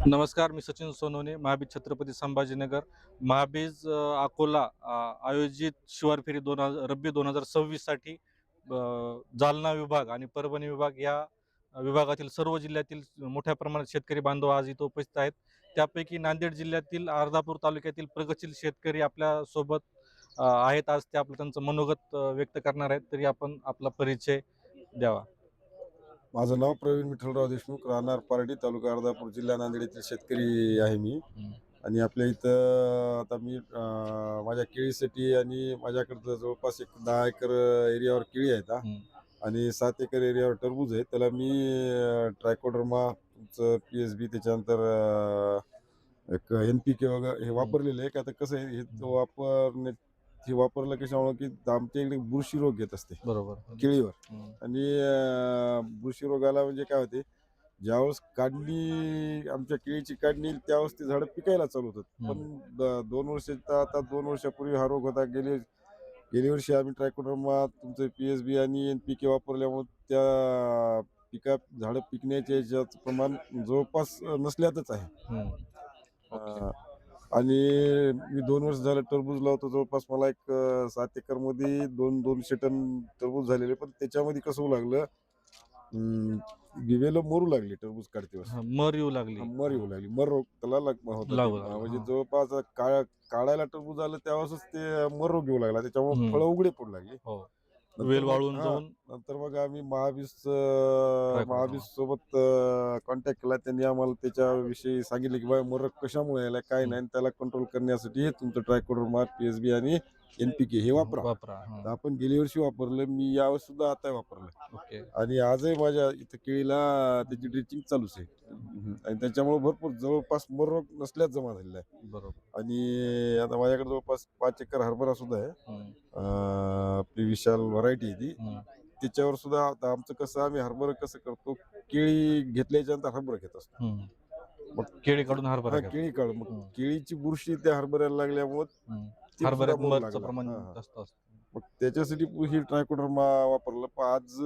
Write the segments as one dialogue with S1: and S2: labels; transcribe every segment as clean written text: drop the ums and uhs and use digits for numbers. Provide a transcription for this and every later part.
S1: नमस्कार, मी सचिन सोनवणे, महाबीज छत्रपती संभाजीनगर. महाबीज अकोला आयोजित शिवार फेरी रब्बी 2026 साठी जालना विभाग आणि परभणी विभाग या विभागातील सर्व जिल्ह्यातील मोठ्या प्रमाणात शेतकरी बांधव आज इथं उपस्थित आहेत. त्यापैकी नांदेड जिल्ह्यातील अर्धापूर तालुक्यातील प्रगतशील शेतकरी आपल्या सोबत आहेत. आज ते आपलं त्यांचं मनोगत व्यक्त करणार आहेत. तरी आपण आपला परिचय द्यावा.
S2: माझं नाव प्रवीण विठ्ठलराव देशमुख, राहणार पारडी, तालुका अर्धापूर, जिल्हा नांदेड येथील शेतकरी आहे मी. आणि आपल्या इथं आता मी माझ्या केळीसाठी आणि माझ्याकडं जवळपास एक 10 एकर एरियावर केळी आहेत आणि 7 एकर एरियावर टरबूज आहे. त्याला मी ट्रायकोडर्मा, तुमचं PSB, त्याच्यानंतर एक NPK वगैरे हे वापरलेलं आहे. की आता कसं आहे, हे वापरलं कशामुळे की आमच्या इकडे बुरशी रोग येत असते
S1: बरोबर
S2: केळीवर. आणि बुरशी रोगाला म्हणजे काय होते, ज्यावेळेस काढणी, आमच्या केळीची काढणी येईल त्यावेळेस ते झाडं पिकायला चालू होतात. पण 2 वर्ष, आता 2 वर्षापूर्वी हा रोग होता. गेली वर्षी आम्ही ट्रायकोडर्मा, तुमचं PSB आणि NPK वापरल्यामुळे त्या झाडं पिकण्याच्या याच्याचं प्रमाण जवळपास नसल्यातच आहे. आणि मी 2 वर्ष झालं टरबूज लावतो. जवळपास मला एक 7 एकर मध्ये 200 टन टरबूज झालेले. पण त्याच्यामध्ये कसं होऊ लागलं, वेलं मरू लागली टरबूज काढते वेळेस.
S1: मर येऊ लागली.
S2: मर रोग त्याला होता. म्हणजे जवळपास काढायला टरबूज आलं त्यावेळेस ते मर रोग येऊ लागला. त्याच्यामुळे फळं उघडे पडू लागली.
S1: वेल वाळून जाऊन
S2: नंतर मग आम्ही महाबीज सोबत कॉन्टॅक्ट केला. त्यांनी आम्हाला त्याच्याविषयी सांगितले की बाबा मर कशामुळे यायला, काय नाही, त्याला कंट्रोल करण्यासाठी हे तुमचं ट्रायकोडर्मा, PSB आणि NPK हे वापरा. तर आपण गेल्या वर्षी वापरलं, मी यावेळेस सुद्धा आता वापरलं. आणि आजही माझ्या इथं केळीला त्याची ड्रिचिंग चालूच आहे. आणि त्याच्यामुळे भरपूर जवळपास मर रोग नसल्यास जमा झालेला आहे.
S1: बरोबर.
S2: आणि आता माझ्याकडे जवळपास 5 एकर हरभरा सुद्धा आहे. आपली विशाल व्हरायटी आहे ती. त्याच्यावर सुद्धा आता आमचं कसं, आम्ही हरभरा कसं करतो, केळी घेतल्याच्या नंतर हरभरा घेत असतो.
S1: मग केळी काढून हरभरा
S2: केळी काढून मग केळीची बुरशी त्या हरभऱ्याला लागल्यामुळे
S1: हरभऱ्यात मरचं प्रमाण जास्त असतं.
S2: मग त्याच्यासाठी ही ट्रायकोडर्मा वापरलं. पण आज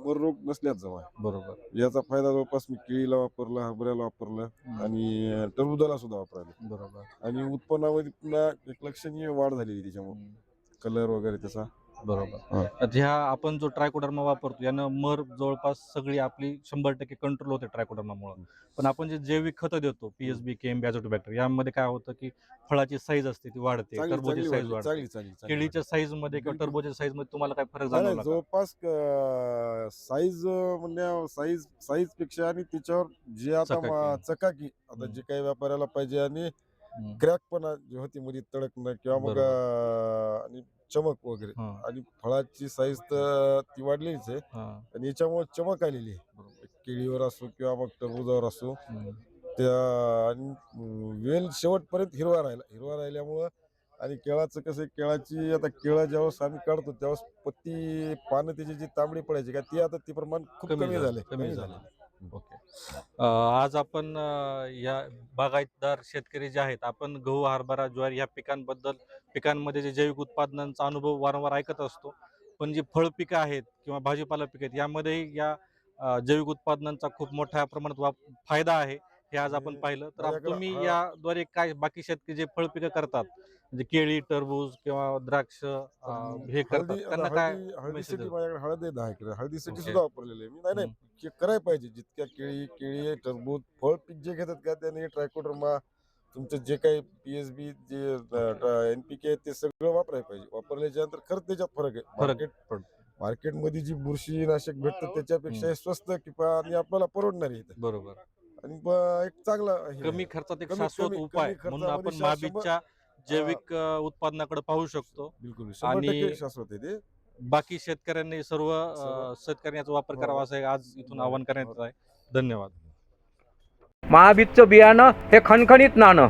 S2: मर रोग नसल्याच जमा आहे.
S1: बरोबर.
S2: याचा फायदा जवळपास मी केळीला वापरला, हरभऱ्याला वापरलं आणि टरबुजाला सुद्धा वापरलं.
S1: बरोबर.
S2: आणि उत्पन्नामध्ये पुन्हा एक लक्षणीय वाढ झालेली त्याच्यामुळे, कलर वगैरे त्याचा.
S1: बरोबर. ह्या आपण जो ट्रायकोडर्मा वापरतो यानं मर जवळपास सगळी आपली 100% कंट्रोल होते ट्रायकोडर्मामुळे. पण आपण जे जैविक खतं देतो, PSB, KMB, अझोटोबॅक्टर, यामध्ये काय होतं की फळाची साईज असते ती वाढते, टरबूजची साईज वाढते. केळीच्या साईज मध्ये किंवा टरबूजच्या साईज मध्ये तुम्हाला काय फरक जाणवला?
S2: जवळपास साईज म्हणजे साईज पेक्षा आणि त्याच्यावर जे आता चकाकी, आता जे काही व्यापाऱ्याला पाहिजे, आणि क्रॅकपणा जी होती मध्ये तडकणं किंवा मग आणि चमक वगैरे, आणि फळाची साईज तर ती वाढलेलीच आहे. आणि याच्यामुळे चमक आलेली आहे, केळीवर असो किंवा मग टरबुजावर असो. त्या आणि वेल शेवटपर्यंत हिरवा राहिल्यामुळं. आणि केळाचं कसं, केळाची आता केळं ज्यावेळेस आम्ही काढतो त्यावेळेस पत्ती पानं त्याची जी तांबडी पडायची का, ती आता ती प्रमाण खूप कमी झालं.
S1: ओके. आज आपण या बागायतदार शेतकरी जे आहेत, आपण गहू, हरभरा, ज्वारी या पिकांमध्ये जे जैविक उत्पादनांचा अनुभव वारंवार ऐकत असतो. पण जी फळ पिकं आहेत किंवा भाजीपाला पिकं आहेत, यामध्येही या जैविक उत्पादनांचा खूप मोठ्या प्रमाणात फायदा आहे, हे आज आपण पाहिलं. तर तुम्ही याद्वारे काय बाकी शेतकरी जे फळ पिकं करतात, म्हणजे केळी, टरबूज किंवा द्राक्ष हे करतात, त्यांना काय मेसेज?
S2: माझ्याकडे हळद आहे 10 एकर. हळदीसाठी सुद्धा वापरलेले आहे मी. नाही करायला पाहिजे. जितक्या केळी, टरबूज, फळ पीक जे घेतात का, त्याने ट्रायकोडर्मा, तुमचं जे काही PSB, जे NPK ते सगळं वापरायला पाहिजे. वापरल्याच्या नंतर खरंच त्याच्यात फरक आहे. मार्केटमध्ये जी बुरशीनाशक भेटतं त्याच्यापेक्षा स्वस्त आणि आपल्याला परवडणार आहे.
S1: बरोबर.
S2: आणि एक चांगला
S1: कमी खर्चात एक शाश्वत उपाय म्हणून आपण महाबीजच्या जैविक उत्पादनाकडे पाहू शकतो.
S2: बिलकुल 100% शाश्वत आहे ते.
S1: बाकी शेतकऱ्यांनी सर्व शेतकऱ्यांनी याचा वापर करावा असं आज इथून आवाहन करण्यात आहे. धन्यवाद.
S3: महाबीजचं बियाणं हे खणखणीत नाणं.